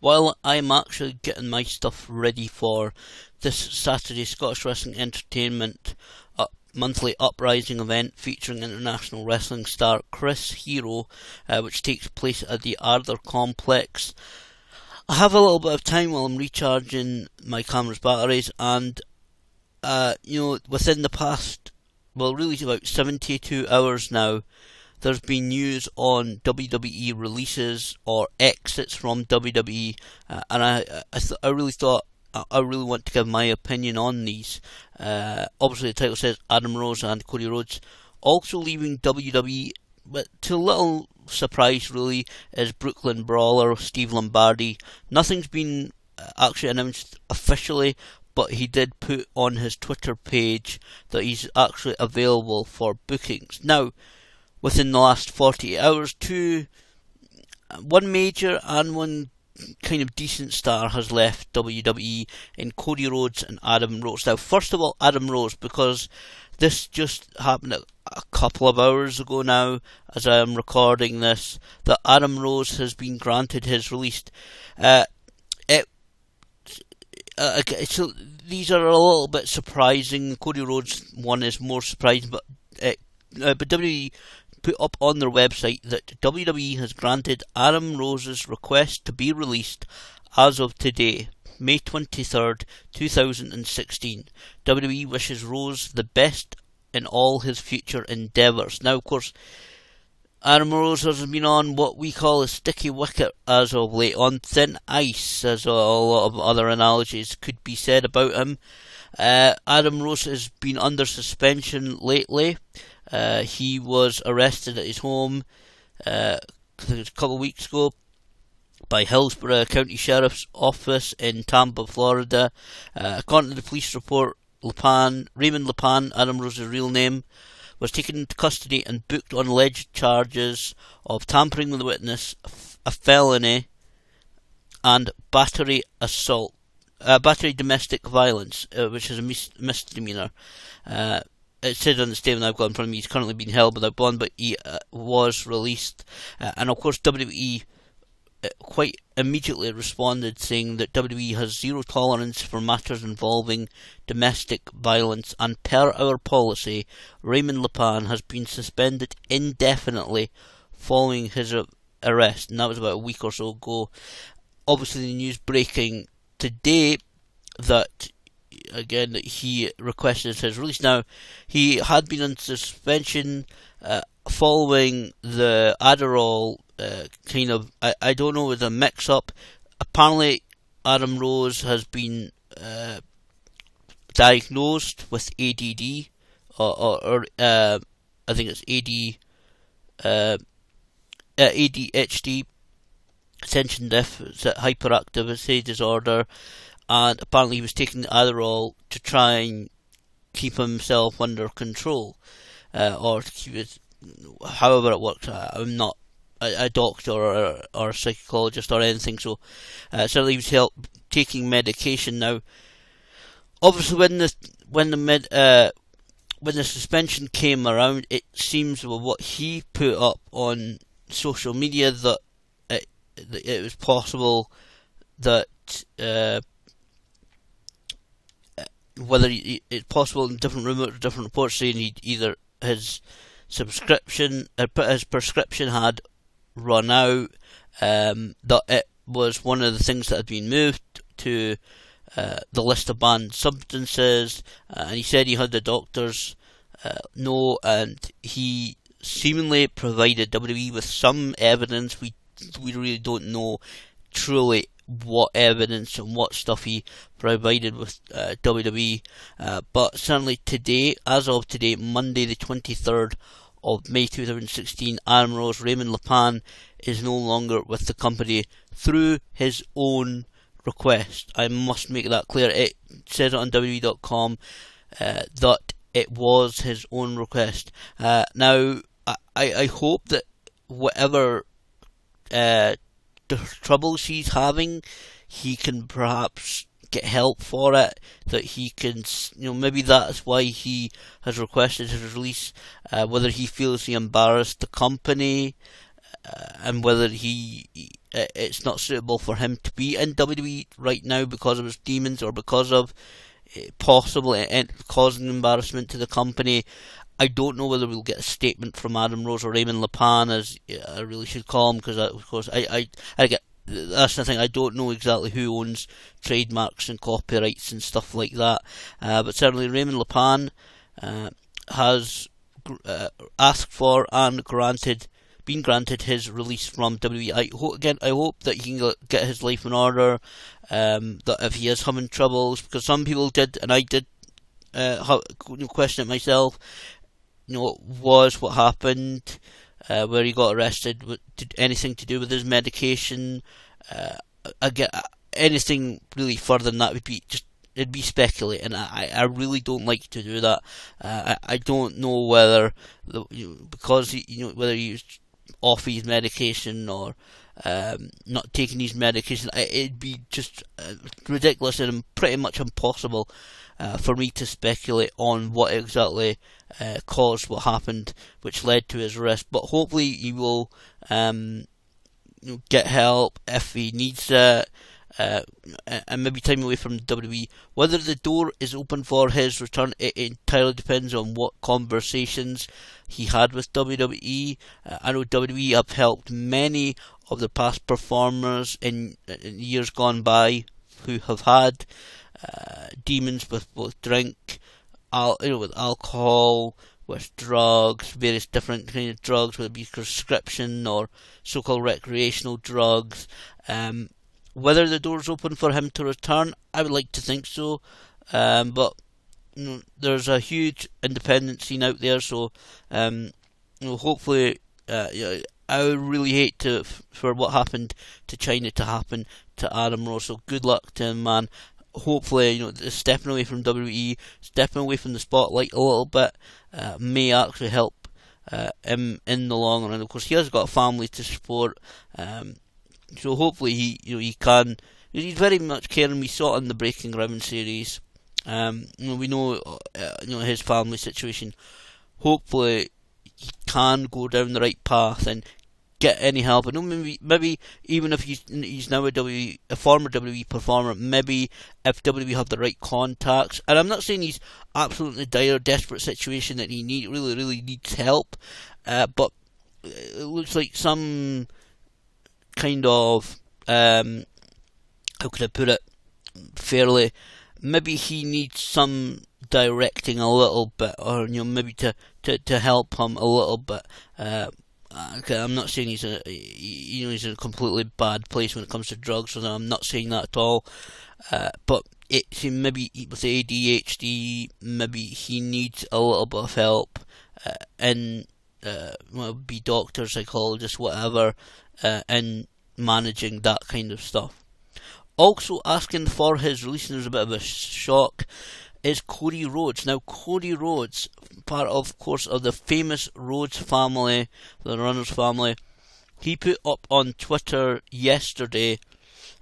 While I'm actually getting my stuff ready for this Saturday Scottish Wrestling Entertainment monthly uprising event featuring international wrestling star Chris Hero, which takes place at the Arthur Complex, I have a little bit of time while I'm recharging my camera's batteries, and within the past, well, really about 72 hours now, there's been news on WWE releases or exits from WWE, and I really thought I really want to give my opinion on these. Obviously, the title says Adam Rose and Cody Rhodes also leaving WWE, but to little surprise, really, is Brooklyn Brawler Steve Lombardi. Nothing's been actually announced officially, but he did put on his Twitter page that he's actually available for bookings. Now, within the last 48 hours, one major and one kind of decent star has left WWE in Cody Rhodes and Adam Rose. Now, first of all, Adam Rose, because this just happened a couple of hours ago now, as I am recording this, that Adam Rose has been granted his release. So these are a little bit surprising. Cody Rhodes one is more surprising, but WWE put up on their website that WWE has granted Adam Rose's request to be released as of today, May 23rd, 2016. WWE wishes Rose the best in all his future endeavours. Now, of course, Adam Rose has been on what we call a sticky wicket as of late, on thin ice, as a lot of other analogies could be said about him. Adam Rose has been under suspension lately. He was arrested at his home a couple of weeks ago by Hillsborough County Sheriff's Office in Tampa, Florida. According to the police report, Raymond Lepan, Adam Rose's real name, was taken into custody and booked on alleged charges of tampering with a witness, a felony, and battery domestic violence, which is a misdemeanor. It says on the statement I've got in front of me, he's currently being held without bond, but he was released. And of course, WWE quite immediately responded, saying that WWE has zero tolerance for matters involving domestic violence, and per our policy, Raymond Lepan has been suspended indefinitely following his arrest, and that was about a week or so ago. Obviously, the news breaking today that again that he requested his release. Now, he had been on suspension following the Adderall I don't know, with a mix-up. Apparently, Adam Rose has been diagnosed with ADD, or I think it's ADHD, attention deficit hyperactivity disorder, and apparently he was taking Adderall to try and keep himself under control, or to keep it, however it works. I'm not a doctor or a psychologist or anything, so certainly he was taking medication. Now, obviously, when the suspension came around, it seems with what he put up on social media that it was possible that it's possible in different reports saying his prescription had run out, that it was one of the things that had been moved to the list of banned substances, and he said he had the doctor's no, and he seemingly provided WWE with some evidence. We really don't know truly what evidence and what stuff he provided with WWE, but certainly today, as of today, Monday the 23rd of May 2016, Adam Rose, Raymond Lepan, is no longer with the company through his own request. I must make that clear. It says it on WWE.com that it was his own request. Now, I hope that whatever troubles he's having, he can perhaps get help for it, that he can, maybe that's why he has requested his release, whether he feels he embarrassed the company, and whether he it's not suitable for him to be in WWE right now because of his demons or because of possibly causing embarrassment to the company. I don't know whether we'll get a statement from Adam Rose or Raymond Lepan, as I really should call him, because of course I get. That's the thing. I don't know exactly who owns trademarks and copyrights and stuff like that. But certainly Raymond Lepan has asked for and been granted his release from WWE. I hope that he can get his life in order. That if he is having troubles, because some people did, and I did question it myself. Was what happened where he got arrested did anything to do with his medication? Anything really further than that would be it'd be speculating, and I really don't like to do that. I don't know whether because whether he's off his medication or not taking his medication. It'd be just ridiculous and pretty much impossible for me to speculate on what exactly caused what happened, which led to his arrest. But hopefully he will get help if he needs it, and maybe time away from WWE. Whether the door is open for his return, it entirely depends on what conversations he had with WWE. I know WWE have helped many of the past performers in years gone by who have had demons with both drink, with alcohol, with drugs, various different kinds of drugs, whether it be prescription or so-called recreational drugs. Whether the door's open for him to return, I would like to think so. But there's a huge independent scene out there, so hopefully, I would really hate for what happened to China to happen to Adam Rose. So good luck to him, man. Hopefully, stepping away from WWE, stepping away from the spotlight a little bit, may actually help him in the long run. Of course, he has got a family to support, so hopefully he can. He's very much caring. We saw it in the Breaking Ground series. We know his family situation. Hopefully, he can go down the right path and get any help. I know maybe even if he's now a former WWE performer, maybe if WWE have the right contacts, and I'm not saying he's absolutely dire, desperate situation that he really needs help, but it looks like some kind of how could I put it fairly, maybe he needs some directing a little bit, or maybe to help him a little bit. I'm not saying he's in a completely bad place when it comes to drugs, so I'm not saying that at all. But maybe with ADHD, maybe he needs a little bit of help in be doctor, psychologist, whatever, in managing that kind of stuff. Also asking for his release, and there's a bit of a shock, is Cody Rhodes. Now, Cody Rhodes, part of course of the famous Rhodes family, the Runners family, he put up on Twitter yesterday,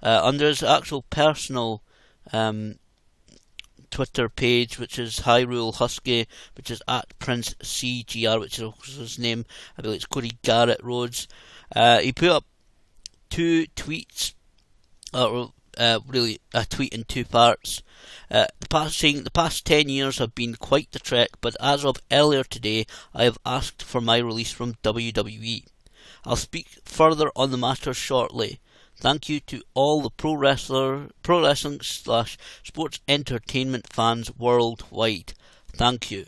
under his actual personal Twitter page, which is Hyrule Husky, which is at Prince CGR, which is his name. I believe it's Cody Garrett Rhodes. He put up two tweets, really a tweet in two parts. The past 10 years have been quite the trek, but as of earlier today, I have asked for my release from WWE. I'll speak further on the matter shortly. Thank you to all the pro wrestling / sports entertainment fans worldwide. Thank you.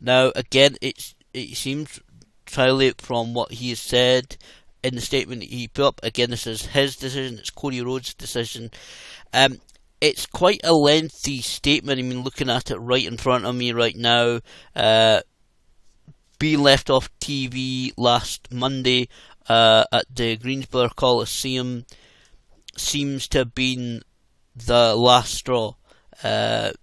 Now, again, it seems entirely from what he has said in the statement he put up. Again, this is his decision. It's Cody Rhodes' decision. It's quite a lengthy statement. I mean, looking at it right in front of me right now, being left off TV last Monday at the Greensboro Coliseum seems to have been the last straw. Says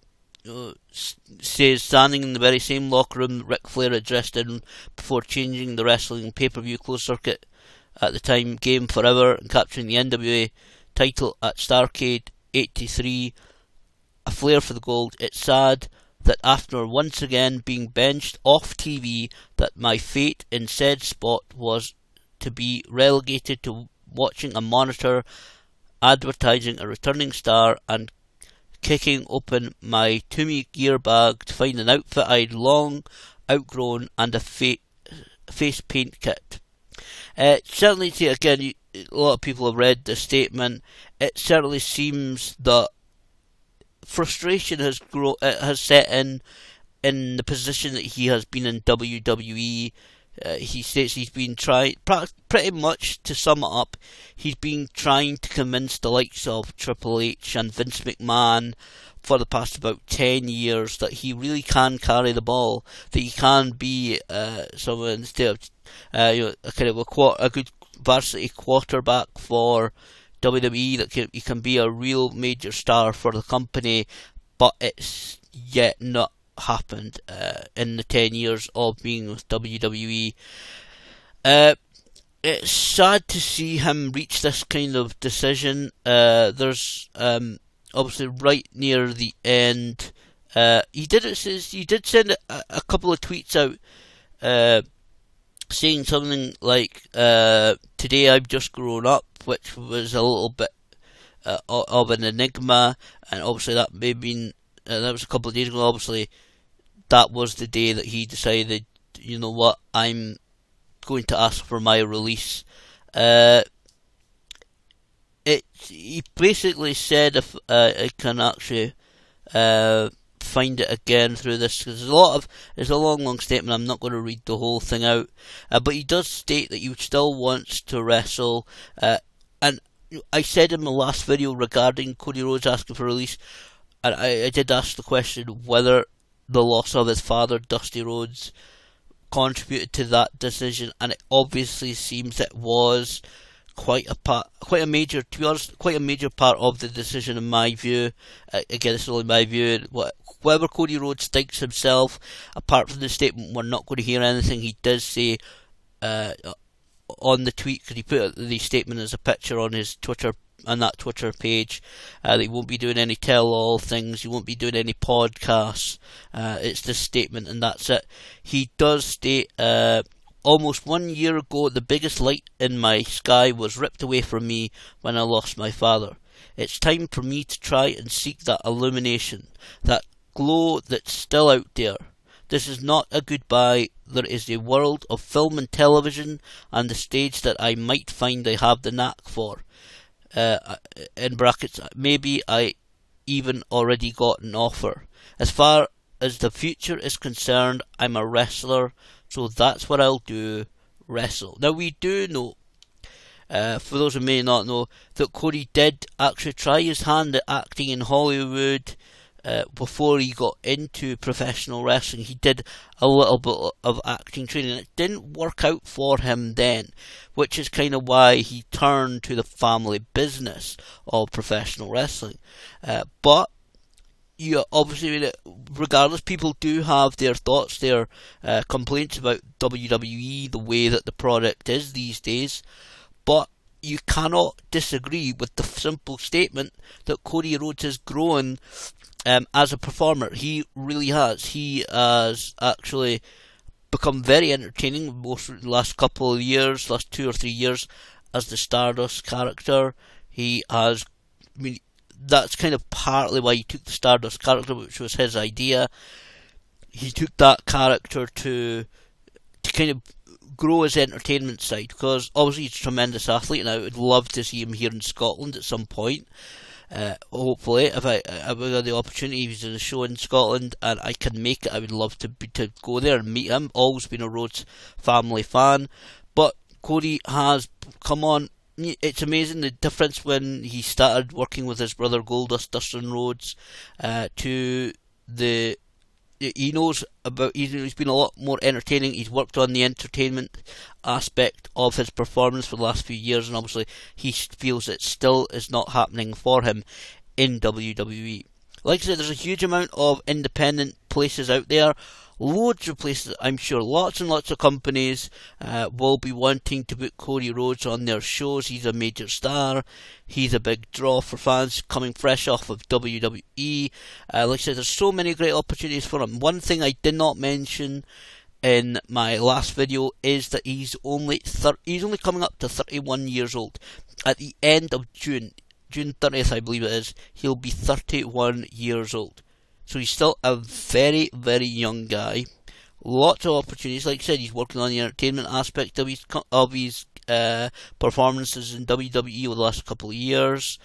standing in the very same locker room that Ric Flair addressed in before changing the wrestling pay-per-view closed circuit at the time Game Forever and capturing the NWA title at Starrcade 83, a Flair for the gold. It's sad that after once again being benched off TV, that my fate in said spot was to be relegated to watching a monitor advertising a returning star and kicking open my Toomey gear bag to find an outfit I'd long outgrown and a face paint kit. Certainly, again, a lot of people have read this statement. It certainly seems that frustration has set in the position that he has been in WWE. He states he's been trying, pretty much to sum it up, he's been trying to convince the likes of Triple H and Vince McMahon for the past about 10 years that he really can carry the ball, that he can be someone instead of a good varsity quarterback for WWE, that he can be a real major star for the company, but it's yet not happened in the 10 years of being with WWE. It's sad to see him reach this kind of decision. There's obviously right near the end, he did send a couple of tweets out saying something like, "Today I've just grown up," which was a little bit of an enigma, and obviously that may have been that was a couple of days ago. Obviously, that was the day that he decided, you know what, I'm going to ask for my release. He basically said, if I can actually find it again through this, because there's a long statement. I'm not going to read the whole thing out, but he does state that he still wants to wrestle, and I said in my last video regarding Cody Rhodes asking for release, and I did ask the question whether the loss of his father, Dusty Rhodes, contributed to that decision, and it obviously seems it was quite a major part of the decision in my view. Again, this is only my view. Whatever Cody Rhodes thinks himself, apart from the statement, we're not going to hear anything. He does say on the tweet, because he put the statement as a picture on his Twitter, on that Twitter page, that he won't be doing any tell-all things, he won't be doing any podcasts. It's this statement and that's it. He does state, almost 1 year ago, the biggest light in my sky was ripped away from me when I lost my father. It's time for me to try and seek that illumination, that glow that's still out there. This is not a goodbye. There is a world of film and television and the stage that I might find I have the knack for. In brackets, maybe I even already got an offer. As far as the future is concerned, I'm a wrestler, so that's what I'll do, wrestle. Now, we do know, for those who may not know, that Cody did actually try his hand at acting in Hollywood before he got into professional wrestling. He did a little bit of acting training, and it didn't work out for him then, which is kind of why he turned to the family business of professional wrestling. But obviously, regardless, people do have their thoughts, their complaints about WWE, the way that the product is these days, but you cannot disagree with the simple statement that Cody Rhodes has grown as a performer. He really has. He has actually become very entertaining the last couple of years, last 2 or 3 years, as the Stardust character. He has, that's kind of partly why he took the Stardust character, which was his idea. He took that character to kind of grow his entertainment side, because obviously he's a tremendous athlete, and I would love to see him here in Scotland at some point. Hopefully, if I got the opportunity, he's in a show in Scotland and I can make it, I would love to go there and meet him. Always been a Rhodes family fan, but Cody has come on. It's amazing the difference when he started working with his brother Goldust, Dustin Rhodes, to the. He knows about. He's been a lot more entertaining. He's worked on the entertainment aspect of his performance for the last few years, and obviously he feels it still is not happening for him in WWE. Like I said, there's a huge amount of independent places out there. Loads of places, I'm sure, lots and lots of companies will be wanting to put Cody Rhodes on their shows. He's a major star. He's a big draw for fans coming fresh off of WWE. Like I said, there's so many great opportunities for him. One thing I did not mention in my last video is that he's only coming up to 31 years old. At the end of June 30th, I believe it is, he'll be 31 years old. So he's still a very, very young guy. Lots of opportunities. Like I said, he's working on the entertainment aspect of his performances in WWE over the last couple of years.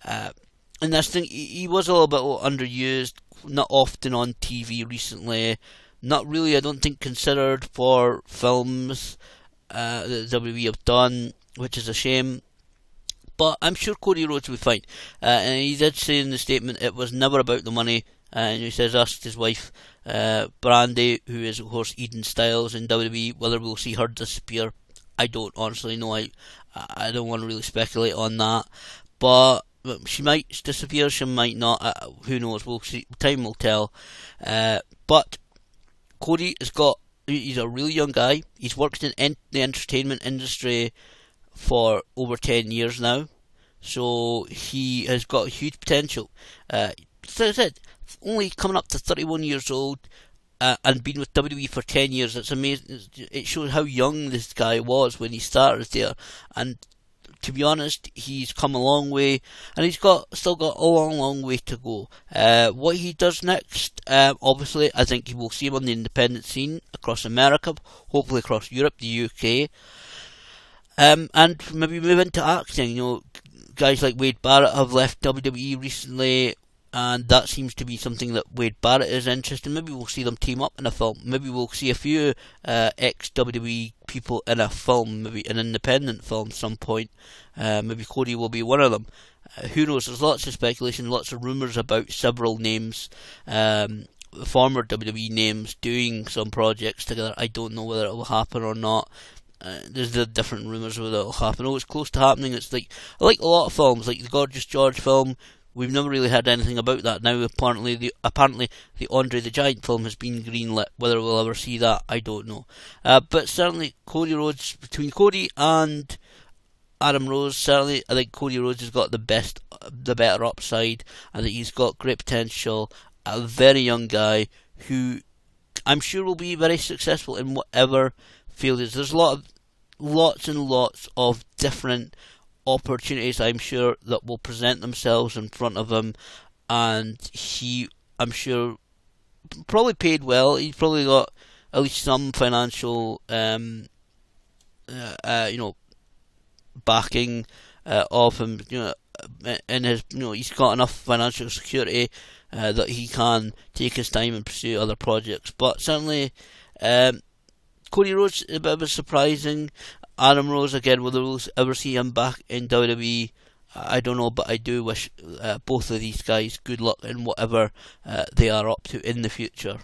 And this thing, he was a little bit underused, not often on TV recently. Not really, I don't think, considered for films that WWE have done, which is a shame. But I'm sure Cody Rhodes will be fine. And he did say in the statement it was never about the money. And he says, asked his wife, Brandy, who is of course Eden Styles in WWE, whether we'll see her disappear. I don't honestly know. I don't want to really speculate on that. But she might disappear, she might not. Who knows? We'll see. Time will tell. But Cody he's a really young guy. He's worked in the entertainment industry for over 10 years now. So he has got huge potential. As I said, only coming up to 31 years old and been with WWE for 10 years. It's amazing. It shows how young this guy was when he started there. And to be honest, he's come a long way, and he's still got a long way to go. What he does next, obviously, I think you will see him on the independent scene across America, hopefully across Europe, the UK, and maybe move into acting. You know, guys like Wade Barrett have left WWE recently, and that seems to be something that Wade Barrett is interested in. Maybe we'll see them team up in a film. Maybe we'll see a few ex-WWE people in a film, maybe an independent film at some point. Maybe Cody will be one of them. Who knows? There's lots of speculation, lots of rumours about several names, former WWE names doing some projects together. I don't know whether it will happen or not. There's the different rumours whether it will happen. Oh, it's close to happening. It's like a lot of films, like the Gorgeous George film. We've never really heard anything about that. Now apparently the Andre the Giant film has been greenlit. Whether we'll ever see that, I don't know. But certainly Cody Rhodes, between Cody and Adam Rose, certainly I think Cody Rhodes has got the better upside. I think he's got great potential. A very young guy who I'm sure will be very successful in whatever field it is. There's lots and lots of different opportunities, I'm sure, that will present themselves in front of him, and I'm sure, probably paid well. He's probably got at least some financial, backing of him. In his, he's got enough financial security that he can take his time and pursue other projects. But certainly, Cody Rhodes is a bit of a surprising. Adam Rose, again, whether we'll ever see him back in WWE, I don't know, but I do wish both of these guys good luck in whatever they are up to in the future.